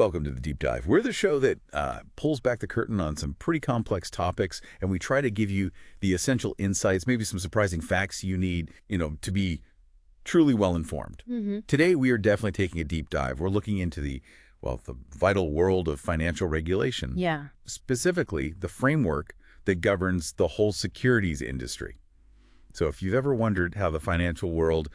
Welcome to the Deep Dive. We're the show that pulls back the curtain on some pretty complex topics, and we try to give you the essential insights, maybe some surprising facts you need, to be truly well-informed. Today, we are definitely taking a deep dive. We're looking into the vital world of financial regulation. Yeah. Specifically, the framework that governs the whole securities industry. So if you've ever wondered how the financial world,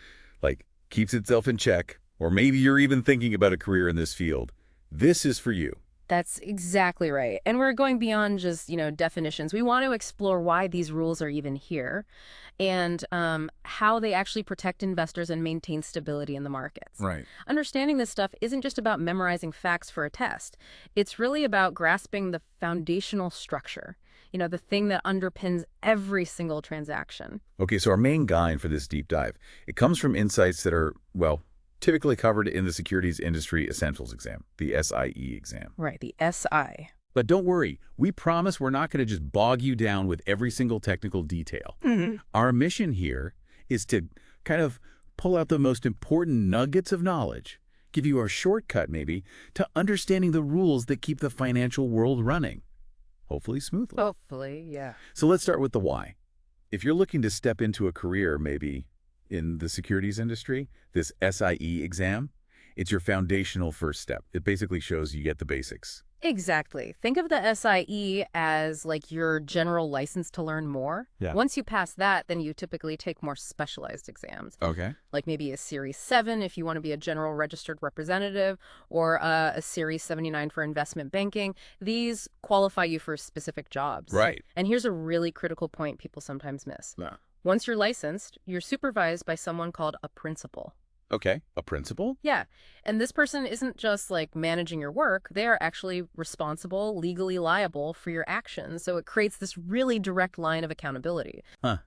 keeps itself in check, or maybe you're even thinking about a career in this field, this is for you. That's exactly right. And we're going beyond just, definitions. We want to explore why these rules are even here and how they actually protect investors and maintain stability in the markets. Right. Understanding this stuff isn't just about memorizing facts for a test. It's really about grasping the foundational structure, the thing that underpins every single transaction. Okay, so our main guide for this deep dive, it comes from insights that are, typically covered in the Securities Industry Essentials exam, the SIE exam. Right, the SI. But don't worry, we promise we're not going to just bog you down with every single technical detail. Our mission here is to kind of pull out the most important nuggets of knowledge, give you a shortcut maybe, to understanding the rules that keep the financial world running. Hopefully smoothly. Hopefully, yeah. So let's start with the why. If you're looking to step into a career maybe in the securities industry, this SIE exam, it's your foundational first step. It basically shows you get the basics. Exactly. Think of the SIE as your general license to learn more. Yeah. Once you pass that, then you typically take more specialized exams. Okay. Like maybe a Series 7 if you want to be a general registered representative, or a Series 79 for investment banking. These qualify you for specific jobs. Right. And here's a really critical point people sometimes miss. No. Once you're licensed, you're supervised by someone called a principal. Okay. A principal? Yeah. And this person isn't just managing your work. They are actually responsible, legally liable for your actions. So it creates this really direct line of accountability. Huh.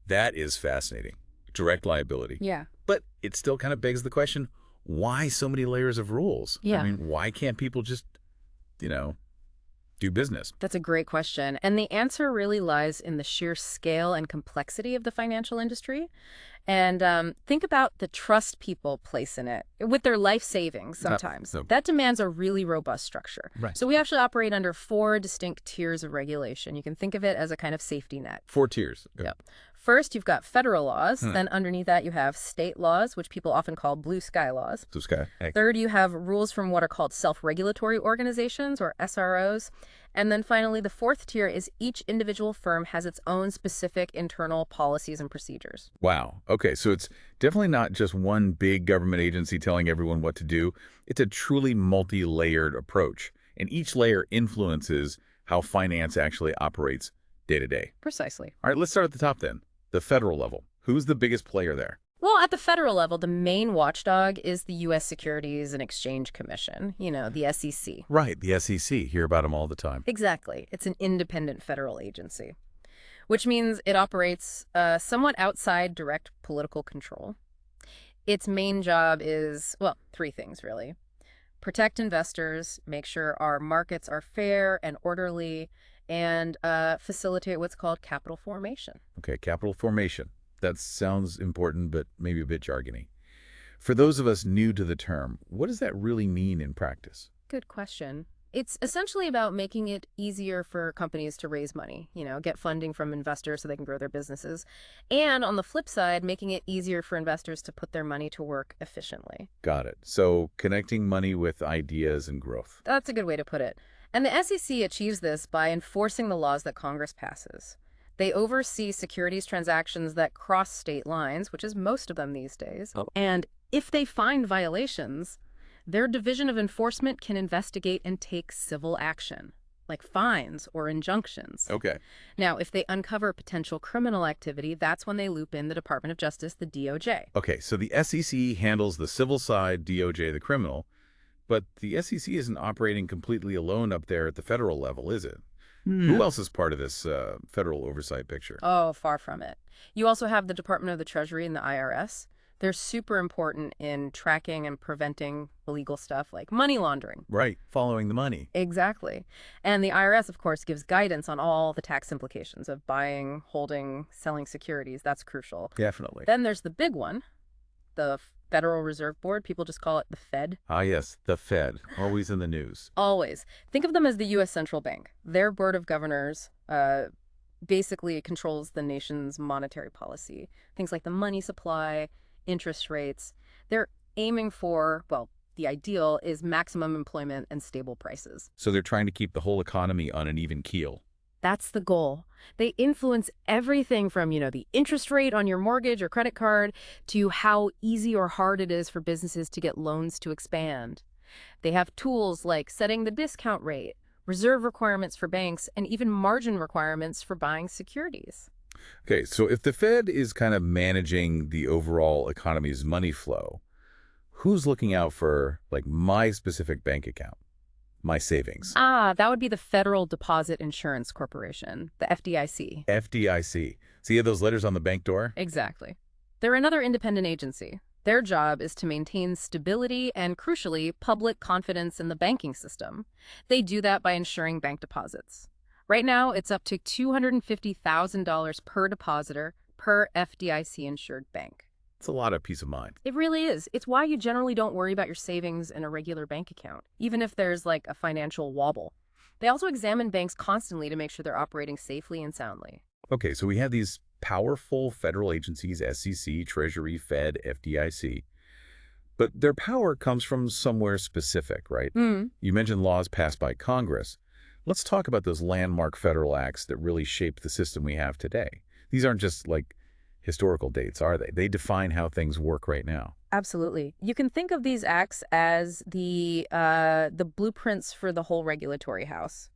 That is fascinating. Direct liability. Yeah. But it still kind of begs the question, why so many layers of rules? Yeah. I mean, why can't people just, do business? That's a great question. And the answer really lies in the sheer scale and complexity of the financial industry. And think about the trust people place in it with their life savings sometimes. That demands a really robust structure. Right. So we actually operate under 4 distinct tiers of regulation. You can think of it as a kind of safety net. 4 tiers. Okay. Yep. First, you've got federal laws. Then underneath that, you have state laws, which people often call blue sky laws. Blue sky. Third, you have rules from what are called self-regulatory organizations, or SROs. And then finally, the 4th tier is each individual firm has its own specific internal policies and procedures. Wow. Okay, so it's definitely not just one big government agency telling everyone what to do. It's a truly multi-layered approach, and each layer influences how finance actually operates day to day. Precisely. All right, let's start at the top then. The federal level. Who's the biggest player there? Well, at the federal level, the main watchdog is the U.S. Securities and Exchange Commission, the SEC. Right, the SEC. Hear about them all the time. Exactly. It's an independent federal agency, which means it operates somewhat outside direct political control. Its main job is, 3 things, really. Protect investors, make sure our markets are fair and orderly, and facilitate what's called capital formation. Okay, capital formation. That sounds important, but maybe a bit jargony. For those of us new to the term, what does that really mean in practice? Good question. It's essentially about making it easier for companies to raise money, get funding from investors so they can grow their businesses. And on the flip side, making it easier for investors to put their money to work efficiently. Got it. So connecting money with ideas and growth. That's a good way to put it. And the SEC achieves this by enforcing the laws that Congress passes. They oversee securities transactions that cross state lines, which is most of them these days. And if they find violations, their Division of Enforcement can investigate and take civil action, like fines or injunctions. Okay. Now, if they uncover potential criminal activity, that's when they loop in the Department of Justice, the DOJ. Okay, so the SEC handles the civil side, DOJ the criminal, but the SEC isn't operating completely alone up there at the federal level, is it? Who else is part of this federal oversight picture? Oh, far from it. You also have the Department of the Treasury and the IRS. They're super important in tracking and preventing illegal stuff like money laundering. Right, following the money. Exactly. And the IRS, of course, gives guidance on all the tax implications of buying, holding, selling securities. That's crucial. Definitely. Then there's the big one, the Federal Reserve Board. People just call it the Fed. Ah, yes, the Fed, always in the news. Always. Think of them as the U.S. Central Bank. Their board of governors basically controls the nation's monetary policy. Things like the money supply, interest rates. They're aiming for, well, the ideal is maximum employment and stable prices. So they're trying to keep the whole economy on an even keel. That's the goal. They influence everything from, the interest rate on your mortgage or credit card to how easy or hard it is for businesses to get loans to expand. They have tools like setting the discount rate, reserve requirements for banks, and even margin requirements for buying securities. Okay, so if the Fed is kind of managing the overall economy's money flow, who's looking out for, like, my specific bank account, my savings? That would be the Federal Deposit Insurance Corporation, the FDIC. FDIC. See those letters on the bank door? Exactly. They're another independent agency. Their job is to maintain stability and, crucially, public confidence in the banking system. They do that by insuring bank deposits. Right now, it's up to $250,000 per depositor per FDIC-insured bank. It's a lot of peace of mind. It really is. It's why you generally don't worry about your savings in a regular bank account, even if there's like a financial wobble. They also examine banks constantly to make sure they're operating safely and soundly. Okay, so we have these powerful federal agencies, SEC, Treasury, Fed, FDIC. But their power comes from somewhere specific, right? You mentioned laws passed by Congress. Let's talk about those landmark federal acts that really shaped the system we have today. These aren't just like historical dates, are they? They define how things work right now. Absolutely. You can think of these acts as the blueprints for the whole regulatory house.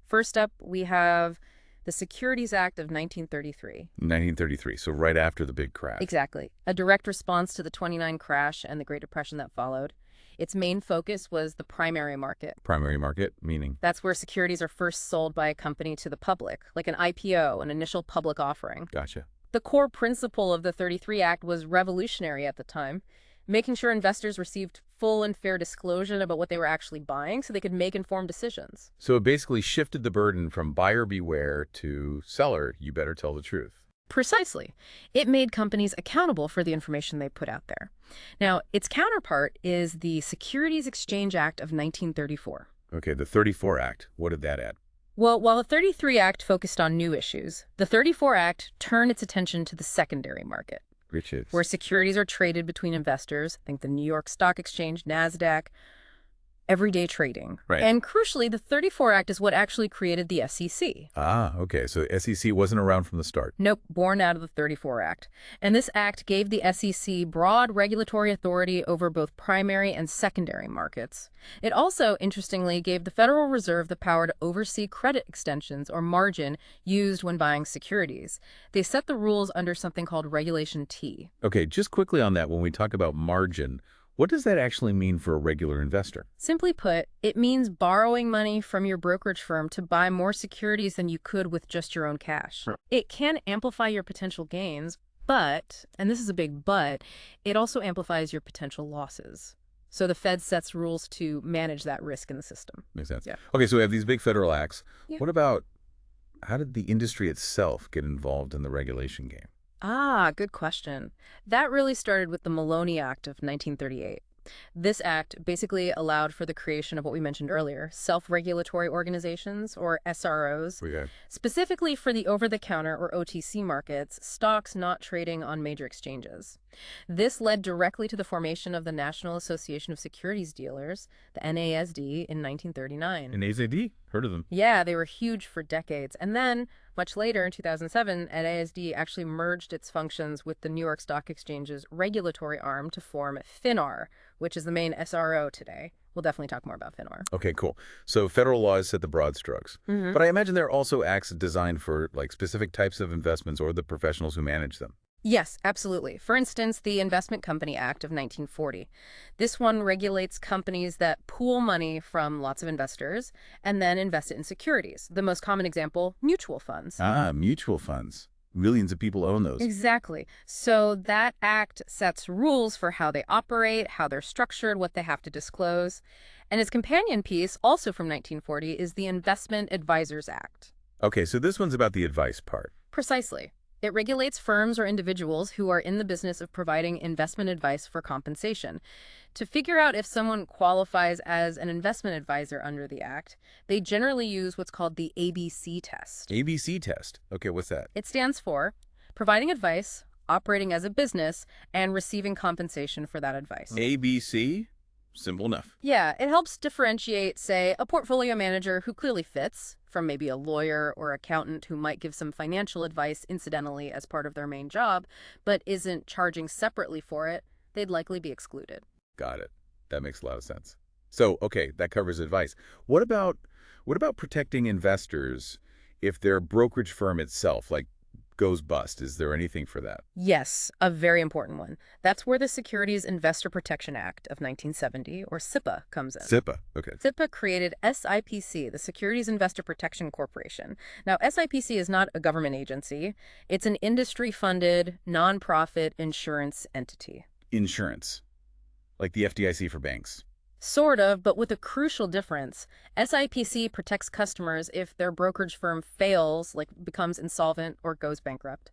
First up, we have the Securities Act of 1933. 1933, so right after the big crash. Exactly. A direct response to the 29 crash and the Great Depression that followed. Its main focus was the primary market. Primary market, meaning? That's where securities are first sold by a company to the public, like an IPO, an initial public offering. Gotcha. The core principle of the 33 Act was revolutionary at the time, making sure investors received full and fair disclosure about what they were actually buying so they could make informed decisions. So it basically shifted the burden from buyer beware to seller, you better tell the truth. Precisely. It made companies accountable for the information they put out there. Now, its counterpart is the Securities Exchange Act of 1934. Okay, the 34 Act, what did that add? Well, while the 33 Act focused on new issues, the 34 Act turned its attention to the secondary market, Which is? where securities are traded between investors, think the New York Stock Exchange, NASDAQ, everyday trading. Right. And crucially, the 34 Act is what actually created the SEC. Ah, okay, so SEC wasn't around from the start. Nope, born out of the 34 Act. And this act gave the SEC broad regulatory authority over both primary and secondary markets. It also, interestingly, gave the Federal Reserve the power to oversee credit extensions or margin used when buying securities. They set the rules under something called Regulation T. Okay, just quickly on that, when we talk about margin, what does that actually mean for a regular investor? Simply put, it means borrowing money from your brokerage firm to buy more securities than you could with just your own cash. It can amplify your potential gains, but, and this is a big but, it also amplifies your potential losses. So the Fed sets rules to manage that risk in the system. Makes sense. Yeah. Okay, so we have these big federal acts. Yeah. What about, how did the industry itself get involved in the regulation game? Good question. That really started with the Maloney Act of 1938. This act basically allowed for the creation of what we mentioned earlier, self-regulatory organizations, or SROs, specifically for the over-the-counter or OTC markets, stocks not trading on major exchanges. This led directly to the formation of the National Association of Securities Dealers, the NASD, in 1939. NASD? Heard of them. Yeah, they were huge for decades. And then, much later, in 2007, NASD actually merged its functions with the New York Stock Exchange's regulatory arm to form FINAR, which is the main SRO today. We'll definitely talk more about FINAR. Okay, cool. So federal laws set the broad strokes. But I imagine there are also acts designed for like specific types of investments or the professionals who manage them. Yes, absolutely. For instance, the Investment Company Act of 1940. This one regulates companies that pool money from lots of investors and then invest it in securities. The most common example, mutual funds. Mutual funds. Millions of people own those. Exactly. So that act sets rules for how they operate, how they're structured, what they have to disclose. And its companion piece, also from 1940, is the Investment Advisors Act. Okay, so this one's about the advice part. Precisely. It regulates firms or individuals who are in the business of providing investment advice for compensation. To figure out if someone qualifies as an investment advisor under the Act, they generally use what's called the ABC test. ABC test. Okay, what's that? It stands for providing advice, operating as a business, and receiving compensation for that advice. ABC? Simple enough. Yeah, it helps differentiate, say, a portfolio manager who clearly fits from maybe a lawyer or accountant who might give some financial advice incidentally as part of their main job, but isn't charging separately for it. They'd likely be excluded. Got it. That makes a lot of sense. So, okay, that covers advice. What about protecting investors if their brokerage firm itself, like, goes bust? Is there anything for that? Yes, a very important one. That's where the Securities Investor Protection Act of 1970, or SIPA, comes in. SIPA. Okay. SIPA created SIPC, the Securities Investor Protection Corporation. Now, SIPC is not a government agency. It's an industry-funded, nonprofit insurance entity. Insurance. Like the FDIC for banks. Sort of, but with a crucial difference. SIPC protects customers if their brokerage firm fails, like becomes insolvent or goes bankrupt.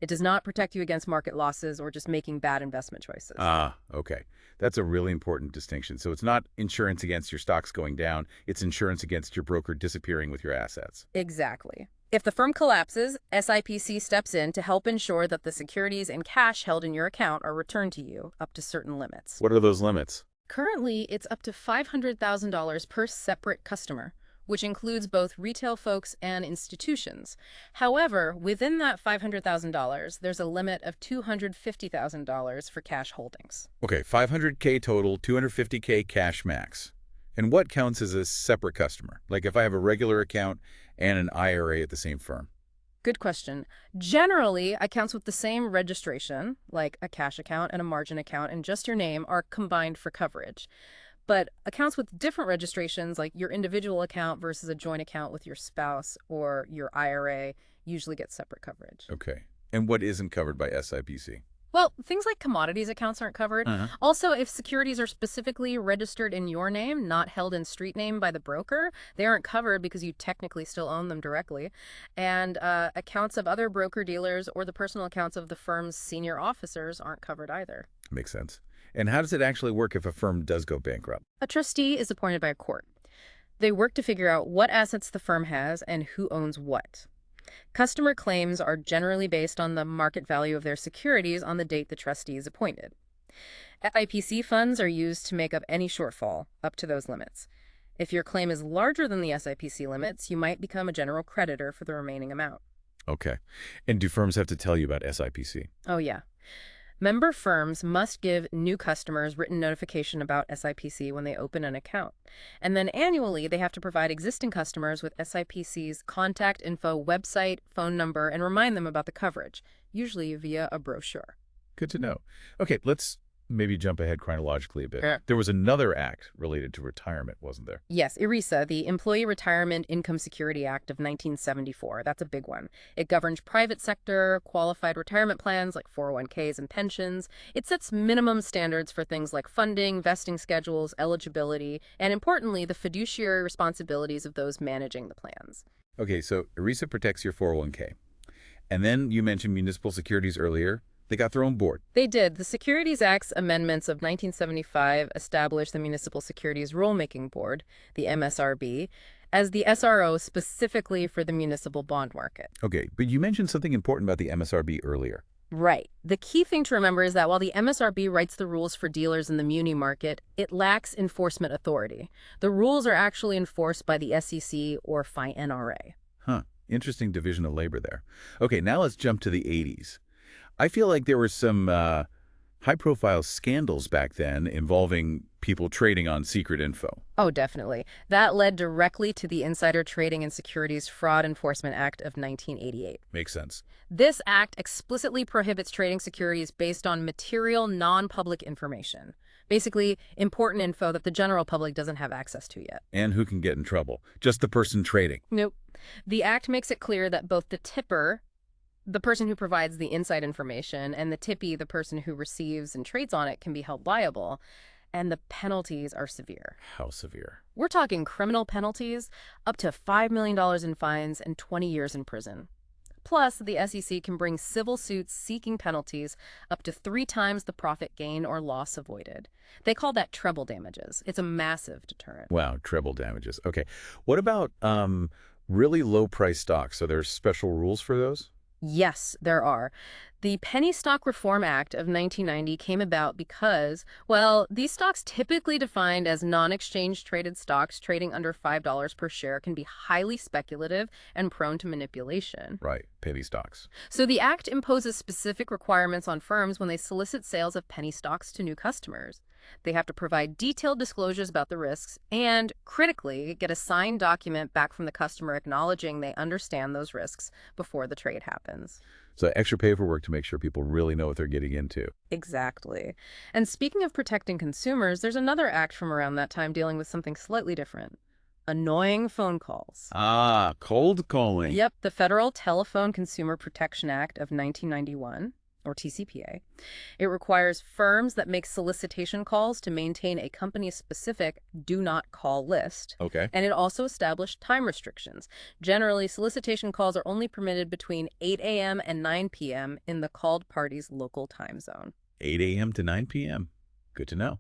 It does not protect you against market losses or just making bad investment choices. Ah, okay. That's a really important distinction. So it's not insurance against your stocks going down. It's insurance against your broker disappearing with your assets. Exactly. If the firm collapses, SIPC steps in to help ensure that the securities and cash held in your account are returned to you up to certain limits. What are those limits? Currently, it's up to $500,000 per separate customer, which includes both retail folks and institutions. However, within that $500,000, there's a limit of $250,000 for cash holdings. Okay, 500K total, 250K cash max. And what counts as a separate customer? Like if I have a regular account and an IRA at the same firm. Good question. Generally, accounts with the same registration, like a cash account and a margin account and just your name, are combined for coverage. But accounts with different registrations, like your individual account versus a joint account with your spouse or your IRA, usually get separate coverage. Okay. And what isn't covered by SIPC? Well, things like commodities accounts aren't covered. Uh-huh. Also, if securities are specifically registered in your name, not held in street name by the broker, they aren't covered because you technically still own them directly. And accounts of other broker-dealers or the personal accounts of the firm's senior officers aren't covered either. Makes sense. And how does it actually work if a firm does go bankrupt? A trustee is appointed by a court. They work to figure out what assets the firm has and who owns what. Customer claims are generally based on the market value of their securities on the date the trustee is appointed. FIPC funds are used to make up any shortfall up to those limits. If your claim is larger than the SIPC limits, you might become a general creditor for the remaining amount. Okay. And do firms have to tell you about SIPC? Oh, yeah. Member firms must give new customers written notification about SIPC when they open an account. And then annually, they have to provide existing customers with SIPC's contact info, website, phone number, and remind them about the coverage, usually via a brochure. Good to know. Okay, let's maybe jump ahead chronologically a bit. Yeah. There was another act related to retirement, wasn't there? Yes, ERISA, the Employee Retirement Income Security Act of 1974. That's a big one. It governs private sector, qualified retirement plans like 401ks and pensions. It sets minimum standards for things like funding, vesting schedules, eligibility, and importantly, the fiduciary responsibilities of those managing the plans. Okay, so ERISA protects your 401k. And then you mentioned municipal securities earlier. They got their own board. They did. The Securities Act's amendments of 1975 established the Municipal Securities Rulemaking Board, the MSRB, as the SRO specifically for the municipal bond market. Okay, but you mentioned something important about the MSRB earlier. Right. The key thing to remember is that while the MSRB writes the rules for dealers in the muni market, it lacks enforcement authority. The rules are actually enforced by the SEC or FINRA. Huh. Interesting division of labor there. Okay, now let's jump to the 80s. I feel like there were some high-profile scandals back then involving people trading on secret info. Oh, definitely. That led directly to the Insider Trading and Securities Fraud Enforcement Act of 1988. Makes sense. This act explicitly prohibits trading securities based on material, non-public information. Basically, important info that the general public doesn't have access to yet. And who can get in trouble? Just the person trading. Nope. The act makes it clear that both the tipper, the person who provides the inside information, and the tippee, the person who receives and trades on it, can be held liable, and the penalties are severe. How severe? We're talking criminal penalties, up to $5 million in fines and 20 years in prison. Plus, the SEC can bring civil suits seeking penalties up to 3 times the profit gain or loss avoided. They call that treble damages. It's a massive deterrent. Wow, treble damages. Okay. What about really low-price stocks? Are there special rules for those? Yes, there are. The Penny Stock Reform Act of 1990 came about because, well, these stocks typically defined as non-exchange traded stocks trading under $5 per share can be highly speculative and prone to manipulation. Right, penny stocks. So the act imposes specific requirements on firms when they solicit sales of penny stocks to new customers. They have to provide detailed disclosures about the risks and, critically, get a signed document back from the customer acknowledging they understand those risks before the trade happens. So extra paperwork to make sure people really know what they're getting into. Exactly. And speaking of protecting consumers, there's another act from around that time dealing with something slightly different. Annoying phone calls. Ah, cold calling. Yep, the Federal Telephone Consumer Protection Act of 1991, or TCPA. It requires firms that make solicitation calls to maintain a company-specific do not call list. Okay. And it also established time restrictions. Generally, solicitation calls are only permitted between 8 a.m. and 9 p.m. in the called party's local time zone. 8 a.m. to 9 p.m. Good to know.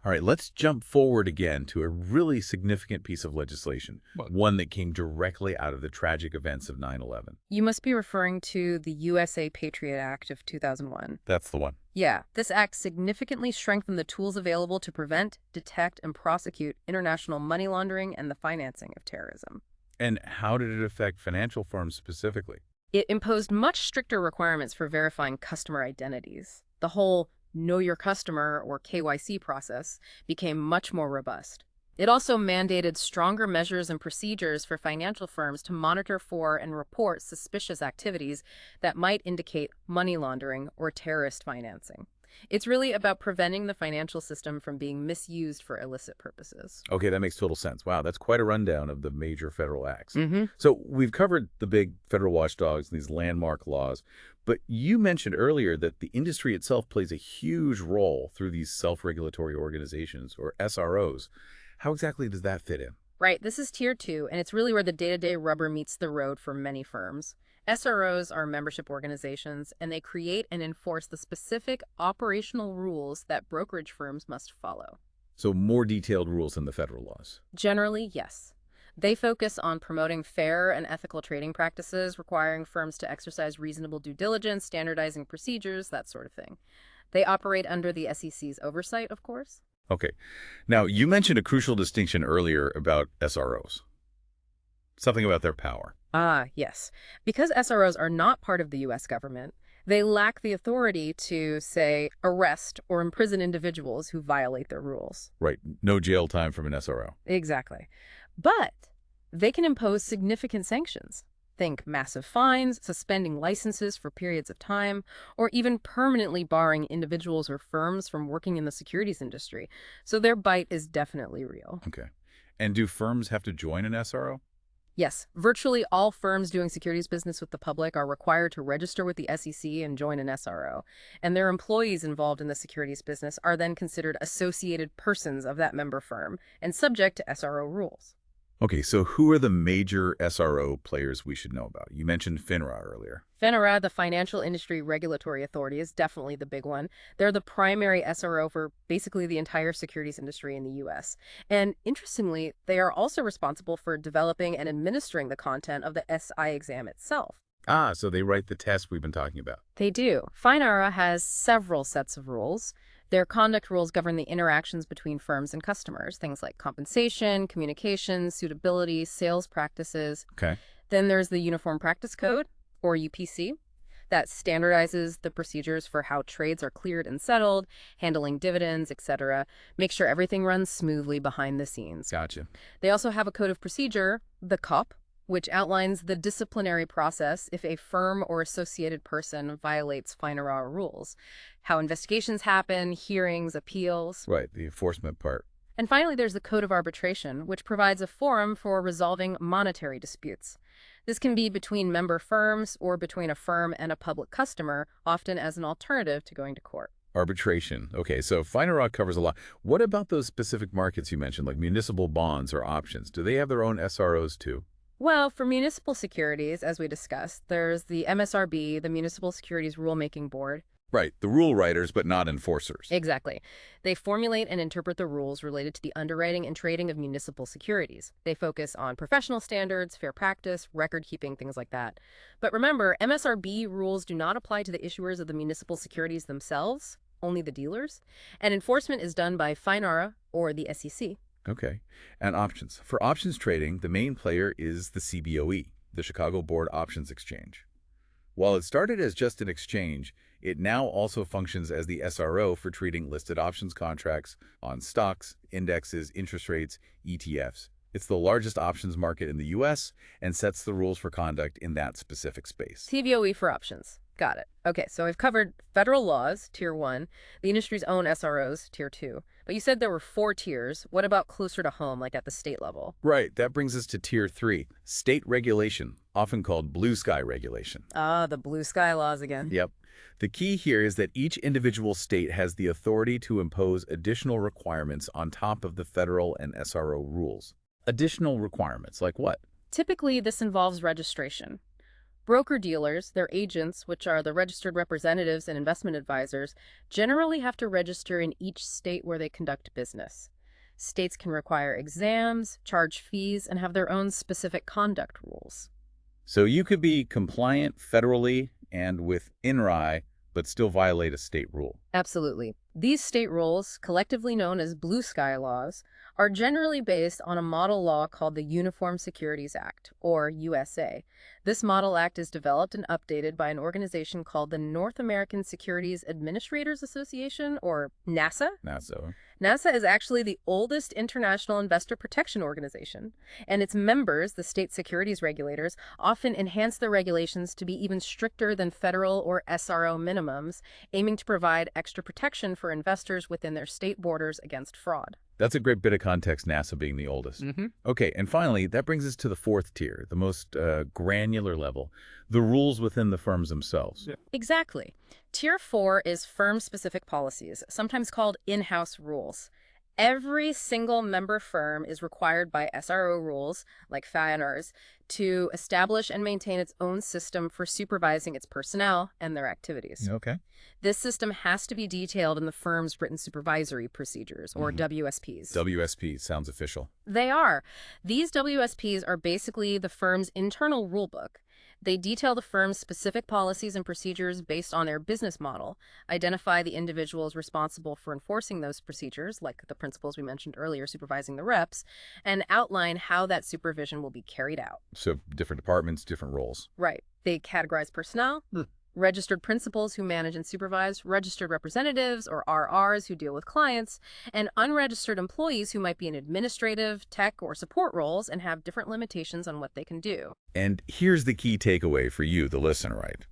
All right, let's jump forward again to a really significant piece of legislation, one that came directly out of the tragic events of 9/11. You must be referring to the USA Patriot Act of 2001. That's the one. Yeah, this act significantly strengthened the tools available to prevent, detect, and prosecute international money laundering and the financing of terrorism. And how did it affect financial firms specifically? It imposed much stricter requirements for verifying customer identities. The whole Know Your Customer, or KYC process, became much more robust. It also mandated stronger measures and procedures for financial firms to monitor for and report suspicious activities that might indicate money laundering or terrorist financing. It's really about preventing the financial system from being misused for illicit purposes. Okay, that makes total sense. Wow, that's quite a rundown of the major federal acts. Mm-hmm. So we've covered the big federal watchdogs, these landmark laws, but you mentioned earlier that the industry itself plays a huge role through these self-regulatory organizations, or SROs. How exactly does that fit in? Right, this is Tier 2, and it's really where the day-to-day rubber meets the road for many firms. SROs are membership organizations, and they create and enforce the specific operational rules that brokerage firms must follow. So more detailed rules than the federal laws. Generally, yes. They focus on promoting fair and ethical trading practices, requiring firms to exercise reasonable due diligence, standardizing procedures, that sort of thing. They operate under the SEC's oversight, of course. Okay. Now, you mentioned a crucial distinction earlier about SROs. Something about their power. Ah, yes. Because SROs are not part of the U.S. government, they lack the authority to, say, arrest or imprison individuals who violate their rules. Right. No jail time from an SRO. Exactly. But they can impose significant sanctions. Think massive fines, suspending licenses for periods of time, or even permanently barring individuals or firms from working in the securities industry. So their bite is definitely real. Okay. And do firms have to join an SRO? Yes, virtually all firms doing securities business with the public are required to register with the SEC and join an SRO. And their employees involved in the securities business are then considered associated persons of that member firm and subject to SRO rules. Okay, so who are the major SRO players we should know about? You mentioned FINRA earlier. FINRA, the Financial Industry Regulatory Authority, is definitely the big one. They're the primary SRO for basically the entire securities industry in the U.S. And interestingly, they are also responsible for developing and administering the content of the SI exam itself. Ah, so they write the test we've been talking about. They do. FINRA has several sets of rules. Their conduct rules govern the interactions between firms and customers, things like compensation, communication, suitability, sales practices. Okay. Then there's the Uniform Practice Code, or UPC, that standardizes the procedures for how trades are cleared and settled, handling dividends, etc. Make sure everything runs smoothly behind the scenes. Gotcha. They also have a code of procedure, the COP, which outlines the disciplinary process if a firm or associated person violates FINRA rules, how investigations happen, hearings, appeals. Right, the enforcement part. And finally, there's the Code of Arbitration, which provides a forum for resolving monetary disputes. This can be between member firms or between a firm and a public customer, often as an alternative to going to court. Arbitration. Okay, so FINRA covers a lot. What about those specific markets you mentioned, like municipal bonds or options? Do they have their own SROs too? Well, for municipal securities, as we discussed, there's the MSRB, the Municipal Securities Rulemaking Board. Right, the rule writers, but not enforcers. Exactly. They formulate and interpret the rules related to the underwriting and trading of municipal securities. They focus on professional standards, fair practice, record keeping, things like that. But remember, MSRB rules do not apply to the issuers of the municipal securities themselves, only the dealers. And enforcement is done by FINRA or the SEC. Okay. And options. For options trading, the main player is the CBOE, the Chicago Board Options Exchange. While it started as just an exchange, it now also functions as the SRO for treating listed options contracts on stocks, indexes, interest rates, ETFs. It's the largest options market in the U.S. and sets the rules for conduct in that specific space. CBOE for options. Got it. Okay, so I've covered federal laws, Tier 1, the industry's own SROs, Tier 2. But you said there were 4 tiers. What about closer to home, like at the state level? Right, that brings us to Tier 3, state regulation, often called blue sky regulation. Ah, the blue sky laws again. Yep. The key here is that each individual state has the authority to impose additional requirements on top of the federal and SRO rules. Additional requirements, like what? Typically, this involves registration. Broker-dealers, their agents, which are the registered representatives and investment advisors, generally have to register in each state where they conduct business. States can require exams, charge fees, and have their own specific conduct rules. So you could be compliant federally and with INRI, but still violate a state rule. Absolutely. These state rules, collectively known as blue sky laws, are generally based on a model law called the Uniform Securities Act, or USA. This model act is developed and updated by an organization called the North American Securities Administrators Association, or NASA. NASA. NASA is actually the oldest international investor protection organization, and its members, the state securities regulators, often enhance their regulations to be even stricter than federal or SRO minimums, aiming to provide extra protection for investors within their state borders against fraud. That's a great bit of context, NASA being the oldest. Okay, and finally, that brings us to the 4th tier, the most granular level, the rules within the firms themselves. Yeah. Exactly. Tier 4 is firm-specific policies, sometimes called in-house rules. Every single member firm is required by SRO rules, like FINRA's, to establish and maintain its own system for supervising its personnel and their activities. Okay. This system has to be detailed in the firm's written supervisory procedures, or WSPs. WSP sounds official. They are. These WSPs are basically the firm's internal rulebook. They detail the firm's specific policies and procedures based on their business model, identify the individuals responsible for enforcing those procedures, like the principals we mentioned earlier supervising the reps, and outline how that supervision will be carried out. So different departments, different roles. Right. They categorize personnel, registered principals who manage and supervise, registered representatives, or RRs, who deal with clients, and unregistered employees who might be in administrative, tech, or support roles and have different limitations on what they can do. And here's the key takeaway for you, the listener, right?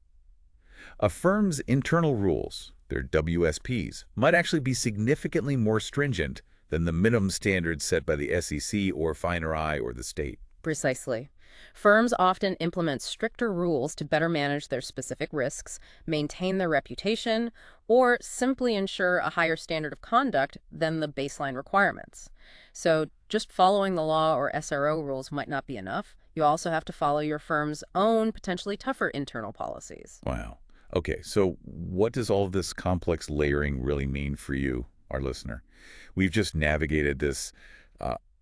A firm's internal rules, their WSPs, might actually be significantly more stringent than the minimum standards set by the SEC or FINRA or the state. Precisely. Firms often implement stricter rules to better manage their specific risks, maintain their reputation, or simply ensure a higher standard of conduct than the baseline requirements. So just following the law or SRO rules might not be enough. You also have to follow your firm's own potentially tougher internal policies. Wow. Okay, so what does all of this complex layering really mean for you, our listener? We've just navigated this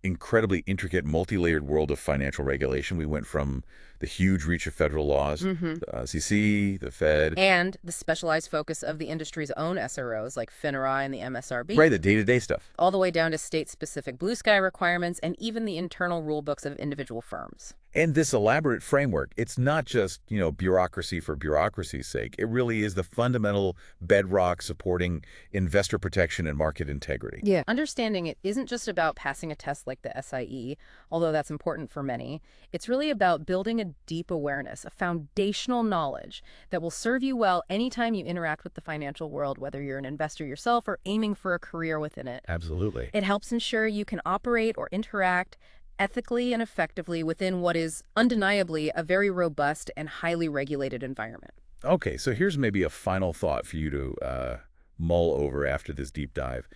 incredibly intricate, multi-layered world of financial regulation. We went from the huge reach of federal laws, the SEC, the Fed. And the specialized focus of the industry's own SROs, like FINRA and the MSRB. Right, the day-to-day stuff. All the way down to state-specific blue sky requirements and even the internal rule books of individual firms. And this elaborate framework, it's not just, bureaucracy for bureaucracy's sake. It really is the fundamental bedrock supporting investor protection and market integrity. Yeah. Understanding it isn't just about passing a test like the SIE, although that's important for many. It's really about building a deep awareness, a foundational knowledge that will serve you well anytime you interact with the financial world, whether you're an investor yourself or aiming for a career within it. Absolutely. It helps ensure you can operate or interact ethically and effectively within what is undeniably a very robust and highly regulated environment. Okay, so here's maybe a final thought for you to mull over after this deep dive.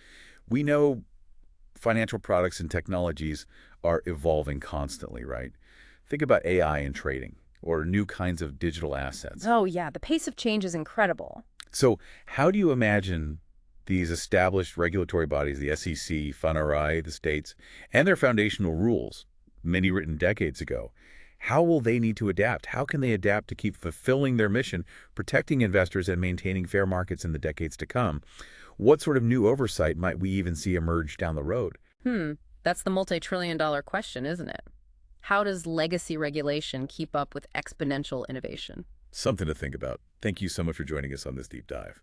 We know financial products and technologies are evolving constantly, right? Think about AI in trading or new kinds of digital assets. Oh, yeah, the pace of change is incredible. So how do you imagine these established regulatory bodies, the SEC, FINRA, the states, and their foundational rules, many written decades ago, how will they need to adapt? How can they adapt to keep fulfilling their mission, protecting investors and maintaining fair markets in the decades to come? What sort of new oversight might we even see emerge down the road? Hmm, that's the multi-trillion-dollar question, isn't it? How does legacy regulation keep up with exponential innovation? Something to think about. Thank you so much for joining us on this deep dive.